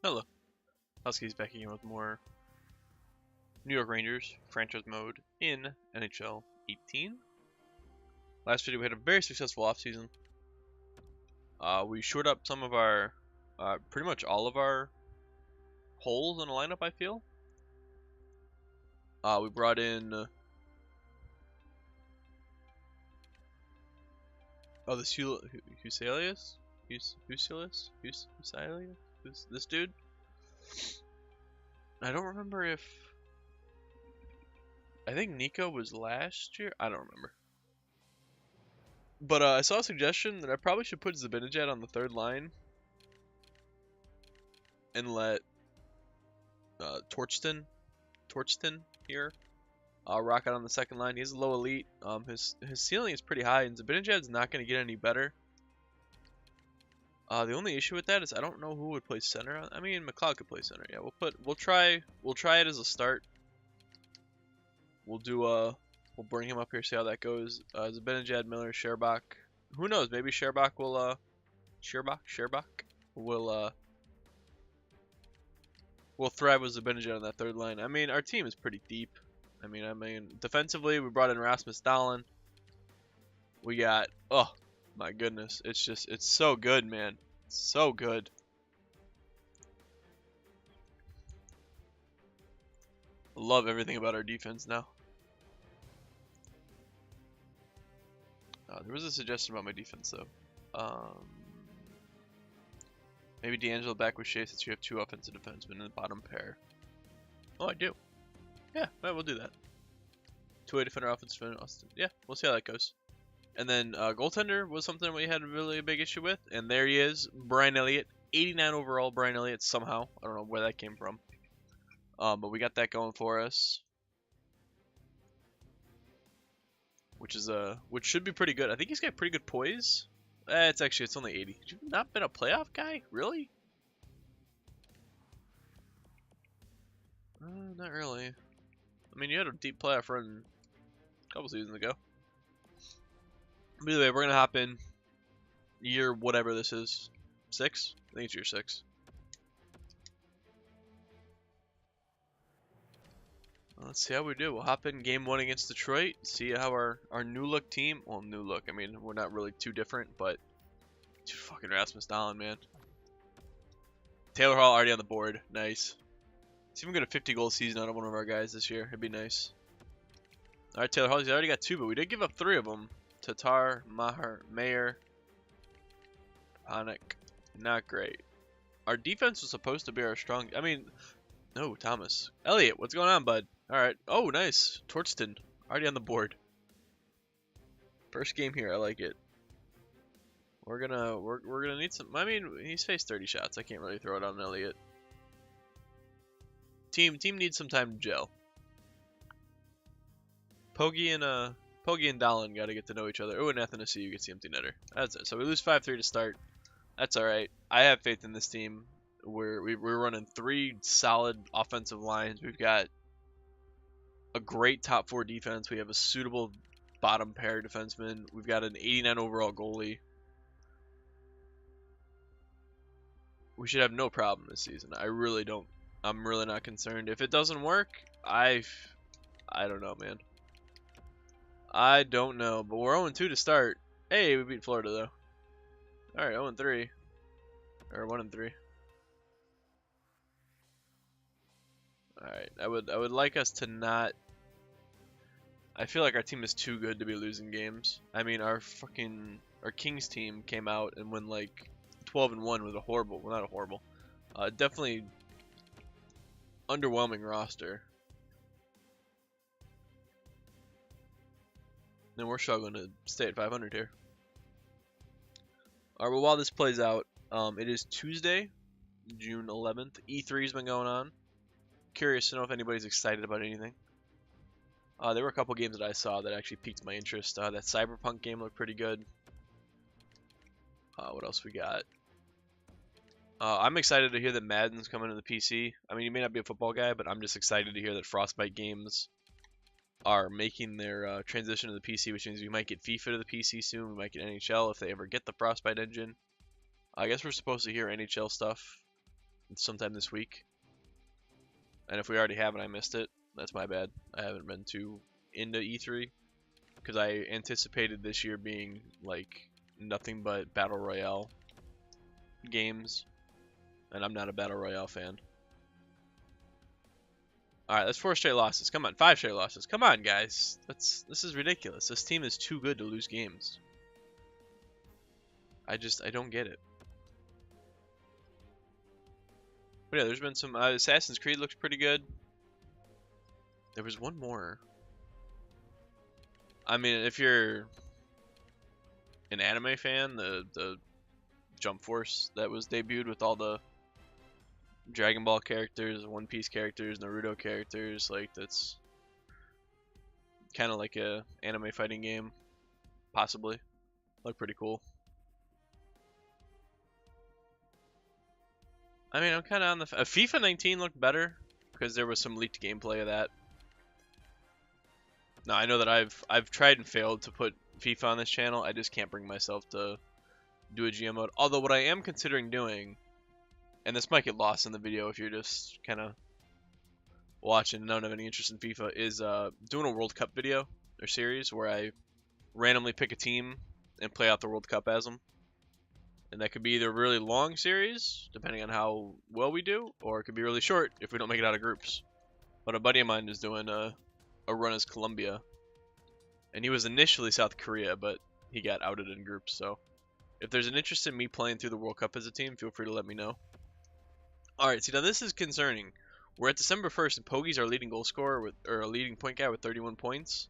Hello. Huskies back again with more New York Rangers franchise mode in NHL 18. Last video we had a very successful offseason. We shored up some of our, pretty much all of our holes in the lineup, I feel. We brought in this Huselius? This dude? I don't remember if... I think Nico was last year? I don't remember. But I saw a suggestion that I probably should put Zibanejad on the third line and let Torchton here rock out on the second line. He's a low elite. His ceiling is pretty high, and Zibanejad's not going to get any better. The only issue with that is I don't know who would play center. I mean, McLeod could play center. Yeah, we'll try it as a start. We'll bring him up here, see how that goes. Zibanejad, Miller, Sherbach. Who knows? Maybe Sherbach will will thrive with Zibanejad on that third line. I mean, our team is pretty deep. I mean, defensively, we brought in Rasmus Dahlin. We got, oh my goodness, it's so good, man. It's so good. I love everything about our defense now. There was a suggestion about my defense, though. Maybe D'Angelo back with Shea since you have two offensive defensemen in the bottom pair. Oh, I do. Yeah, we'll do that. Two-way defender, offensive defender, Austin. Yeah, we'll see how that goes. And then goaltender was something we had really a big issue with. And there he is, Brian Elliott. 89 overall, Brian Elliott, somehow. I don't know where that came from. But we got that going for us. Which should be pretty good. I think he's got pretty good poise. It's only 80. You've not been a playoff guy? Really? Not really. I mean, you had a deep playoff run a couple seasons ago. But either way, we're gonna hop in year whatever this is. 6? I think it's year 6. Let's see how we do. We'll hop in game 1 against Detroit. See how our new look team. Well, new look. I mean, we're not really too different, but dude, fucking Rasmus Dahlin, man. Taylor Hall already on the board. Nice. Let's even get a 50-goal season out of one of our guys this year. It'd be nice. All right, Taylor Hall. He's already got 2, but we did give up 3 of them. Tatar, Mayer, Panik. Not great. Our defense was supposed to be our strong. I mean, no, Thomas. Elliot, what's going on, bud? All right. Oh, nice. Torchton, already on the board. First game here. I like it. We're gonna need some. I mean, he's faced 30 shots. I can't really throw it on Elliot. Team needs some time to gel. Pogge and Dahlin got to get to know each other. Oh, and Athanasiou gets the empty netter. That's it. So we lose 5-3 to start. That's all right. I have faith in this team. We're running 3 solid offensive lines. We've got a great top 4 defense. We have a suitable bottom pair defenseman. We've got an 89 overall goalie. We should have no problem this season. I really don't. I'm really not concerned. If it doesn't work, I don't know, man. I don't know. But we're 0-2 to start. Hey, we beat Florida though. All right, 0-3 or 1-3. Alright, I would like us to not. I feel like our team is too good to be losing games. I mean, our Kings team came out and won like 12-1 with a horrible, well, not a horrible, definitely underwhelming roster. And we're struggling to stay at 500 here. Alright, well, while this plays out, it is Tuesday, June 11th. E3's been going on. Curious to know if anybody's excited about anything. There were a couple games that I saw that actually piqued my interest. That Cyberpunk game looked pretty good. What else we got? I'm excited to hear that Madden's coming to the PC. I mean, you may not be a football guy, but I'm just excited to hear that Frostbite Games are making their transition to the PC, which means we might get FIFA to the PC soon. We might get NHL if they ever get the Frostbite engine. I guess we're supposed to hear NHL stuff sometime this week. And if we already have it, I missed it. That's my bad. I haven't been too into E3 because I anticipated this year being like nothing but Battle Royale games, and I'm not a Battle Royale fan. Alright, that's 4 straight losses. Come on, 5 straight losses. Come on, guys. This is ridiculous. This team is too good to lose games. I don't get it. But yeah, there's been some Assassin's Creed looks pretty good. There was one more. I mean, if you're an anime fan, the Jump Force that was debuted with all the Dragon Ball characters, One Piece characters, Naruto characters, like that's kind of like a anime fighting game, possibly. Look pretty cool. I mean, I'm kind of on the FIFA 19 looked better because there was some leaked gameplay of that. Now I know that I've tried and failed to put FIFA on this channel. I just can't bring myself to do a GM mode. Although what I am considering doing, and this might get lost in the video if you're just kind of watching and don't have any interest in FIFA, is doing a World Cup video or series where I randomly pick a team and play out the World Cup as them. And that could be either a really long series, depending on how well we do, or it could be really short if we don't make it out of groups. But a buddy of mine is doing a run as Colombia, and he was initially South Korea, but he got outed in groups. So if there's an interest in me playing through the World Cup as a team, feel free to let me know. Alright, see now this is concerning. We're at December 1st, and Poggy's our leading goal scorer, or leading point guy with 31 points.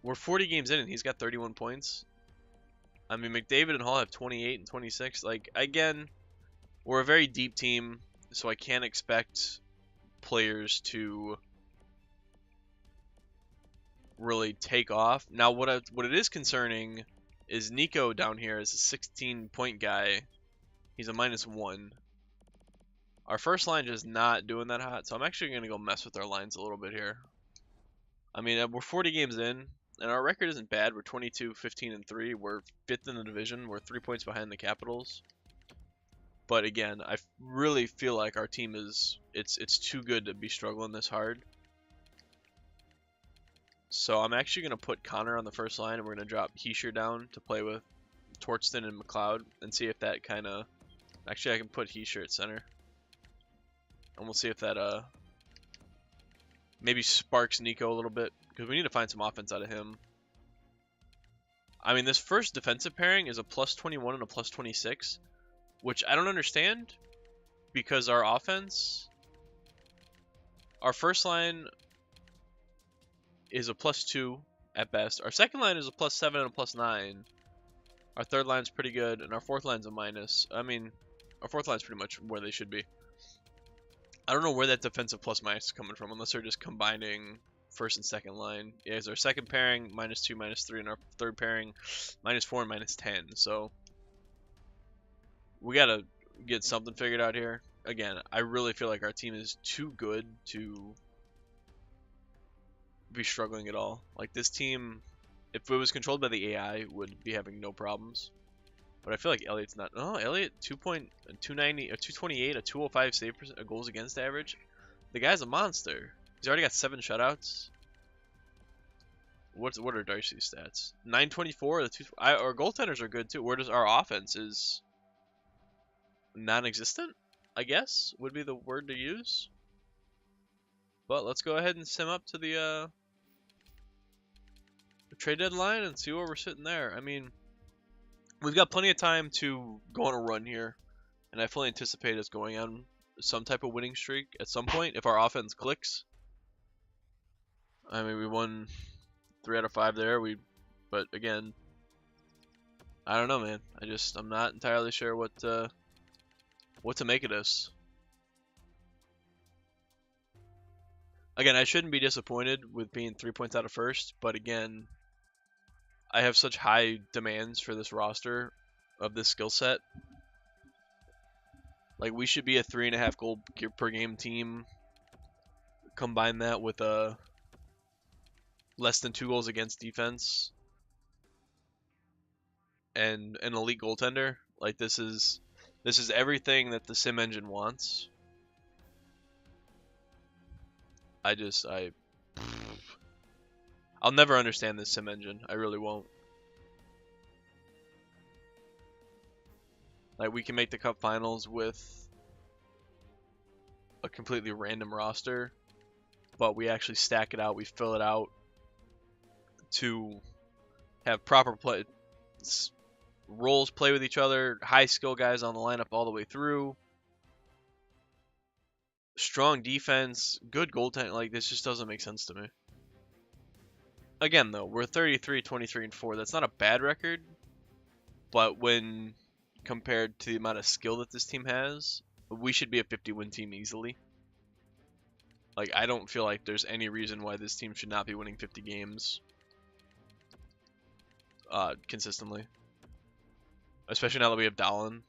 We're 40 games in, and he's got 31 points. I mean, McDavid and Hall have 28 and 26. Like, again, we're a very deep team, so I can't expect players to really take off. Now, what it is concerning is Nico down here is a 16-point guy. He's a -1. Our first line just not doing that hot, so I'm actually going to go mess with our lines a little bit here. I mean, we're 40 games in, and our record isn't bad. We're 22, 15, and 3. We're 5th in the division. We're 3 points behind the Capitals. But again, I really feel like our team is it's too good to be struggling this hard. So I'm actually going to put Connor on the first line, and we're going to drop Heischer down to play with Tortston and McLeod and see if that kind of... Actually, I can put Heischer at center. And we'll see if that maybe sparks Nico a little bit, because we need to find some offense out of him. I mean, this first defensive pairing is a +21 and a +26, which I don't understand, because our offense, our first line is a +2 at best. Our second line is a +7 and a +9. Our third line's pretty good, and our fourth line's a minus. I mean, our fourth line's pretty much where they should be. I don't know where that defensive +- is coming from, unless they're just combining first and second line. Yeah, it's our second pairing -2, -3, and our third pairing -4 and -10. So we gotta get something figured out here. Again, I really feel like our team is too good to be struggling at all. Like, this team, if it was controlled by the AI, would be having no problems. But I feel like Elliott's not. Oh, Elliott 2.290, a 228, a 205 save a goals against average. The guy's a monster. He's already got 7 shutouts. What are Darcy's stats? 924. Our goaltenders are good too. Where does our offense is non-existent, I guess would be the word to use. But let's go ahead and sim up to the trade deadline and see where we're sitting there. I mean, we've got plenty of time to go on a run here, and I fully anticipate us going on some type of winning streak at some point if our offense clicks. I mean, we won 3 out of 5 there. But again, I don't know, man. I'm not entirely sure what to make of this. Again, I shouldn't be disappointed with being 3 points out of first, but again, I have such high demands for this roster of this skill set. Like, we should be a 3.5 goal per game team. Combine that with a less than 2 goals against defense and an elite goaltender. Like, this is This is everything that the sim engine wants. I'll never understand this sim engine. I really won't. Like, we can make the cup finals with a completely random roster, but we actually stack it out. We fill it out to have proper roles play with each other, high skill guys on the lineup all the way through, strong defense, good goaltending. Like, this just doesn't make sense to me. Again, though, we're 33, 23, and 4. That's not a bad record, but when compared to the amount of skill that this team has, we should be a 50-win team easily. Like, I don't feel like there's any reason why this team should not be winning 50 games consistently. Especially now that we have Dallin.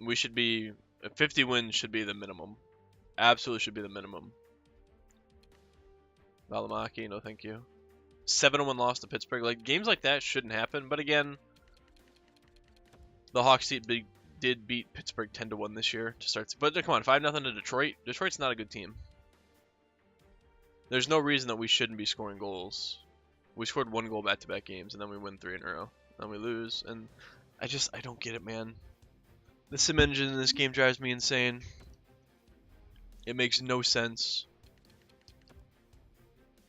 We should be... 50 wins should be the minimum. Absolutely should be the minimum. Valimaki, no thank you. 7-1 loss to Pittsburgh. Like, games like that shouldn't happen. But again, the Hawks did beat Pittsburgh 10-1 this year to start. But come on, 5-0 to Detroit. Detroit's not a good team. There's no reason that we shouldn't be scoring goals. We scored 1 goal back-to-back games, and then we win 3 in a row. Then we lose, and I don't get it, man. The sim engine in this game drives me insane. It makes no sense.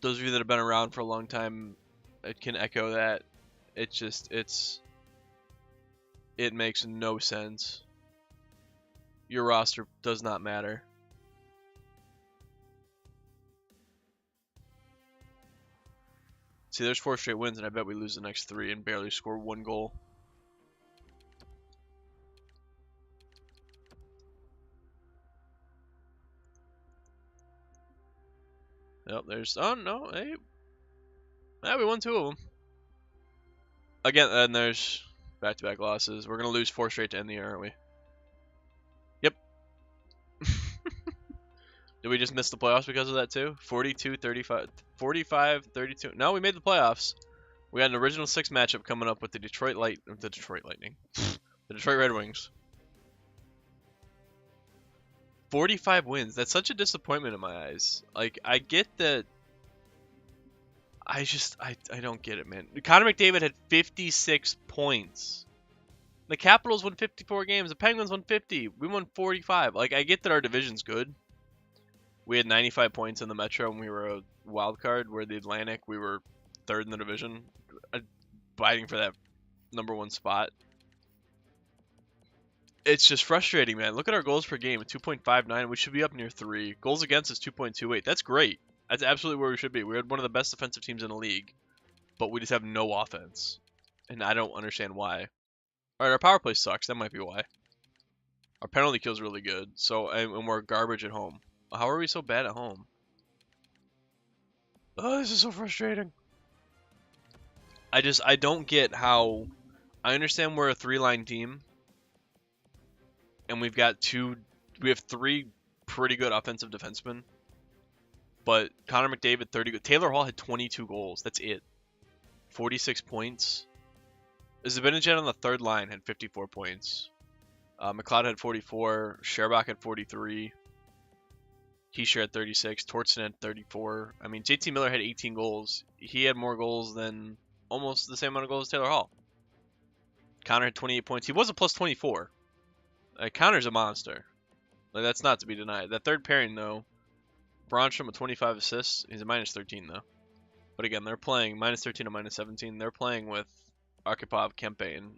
Those of you that have been around for a long time, it can echo that. It makes no sense. Your roster does not matter. See, there's 4 straight wins, and I bet we lose the next 3 and barely score 1 goal. Yep, there's... Oh, no, hey. Yeah, we won 2 of them. Again, and there's back-to-back losses. We're going to lose 4 straight to end the year, aren't we? Yep. Did we just miss the playoffs because of that, too? 42, 35, 45, 32. No, we made the playoffs. We had an original 6 matchup coming up with the Detroit Lightning. The Detroit Red Wings. 45 wins. That's such a disappointment in my eyes. Like, I get that. I don't get it, man. Connor McDavid had 56 points. The Capitals won 54 games. The Penguins won 50. We won 45. Like, I get that our division's good. We had 95 points in the Metro and we were a wild card. Where the Atlantic, we were 3rd in the division, fighting for that #1 spot. It's just frustrating, man. Look at our goals per game, 2.59. We should be up near 3. Goals against is 2.28. That's great. That's absolutely where we should be. We had one of the best defensive teams in the league, but we just have no offense, and I don't understand why. All right, our power play sucks. That might be why. Our penalty kill is really good, so and we're garbage at home. How are we so bad at home? Oh, this is so frustrating. I don't get how. I understand we're a 3-line team, and we have 3 pretty good offensive defensemen. But Connor McDavid, 30 good. Taylor Hall had 22 goals. That's it. 46 points. Zibanejad on the 3rd line had 54 points. McLeod had 44. Sherbach had 43. Heischer had 36. Tortson had 34. I mean, JT Miller had 18 goals. He had more goals than almost the same amount of goals as Taylor Hall. Connor had 28 points. He was a plus 24. Connor's a monster. Like, that's not to be denied. That 3rd pairing, though, Bronstrom with 25 assists. He's a minus 13, though. But again, they're playing minus 13 to minus 17. They're playing with Arkhipov, Kempe, and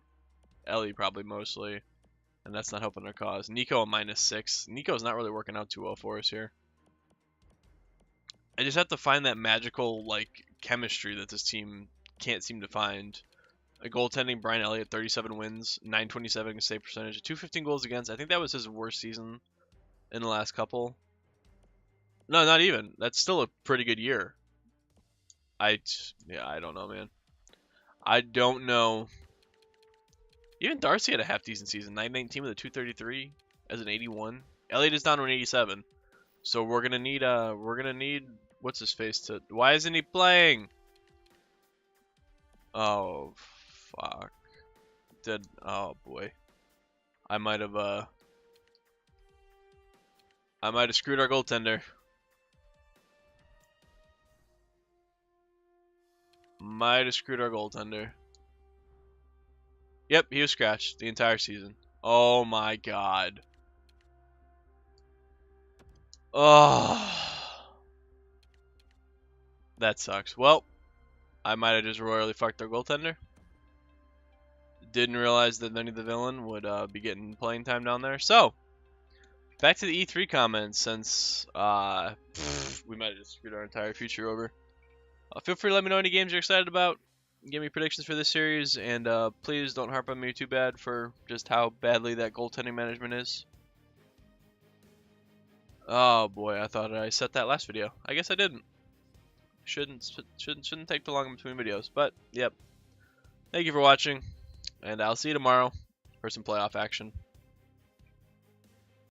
Ellie probably mostly. And that's not helping their cause. Nico a minus 6. Nico's not really working out too well for us here. I just have to find that magical, like, chemistry that this team can't seem to find. A goaltending, Brian Elliott, 37 wins, 927 save percentage, 215 goals against. I think that was his worst season in the last couple. No, not even. That's still a pretty good year. I don't know, man. I don't know. Even Darcy had a half-decent season. 919 with a 233 as an 81. Elliott is down to an 87. So we're gonna need what's his face to. Why isn't he playing? Oh, fuck. did. Oh boy, I might have screwed our goaltender. Might have screwed our goaltender. Yep, he was scratched the entire season. Oh my god. Oh, that sucks. Well, I might have just royally fucked our goaltender. Didn't realize that Lenny the Villain would be getting playing time down there. So, back to the E3 comments, since we might have just screwed our entire future over. Feel free to let me know any games you're excited about. Give me predictions for this series, and please don't harp on me too bad for just how badly that goaltending management is. Oh boy, I thought I set that last video. I guess I didn't. Shouldn't take too long in between videos, but yep. Thank you for watching, and I'll see you tomorrow for some playoff action.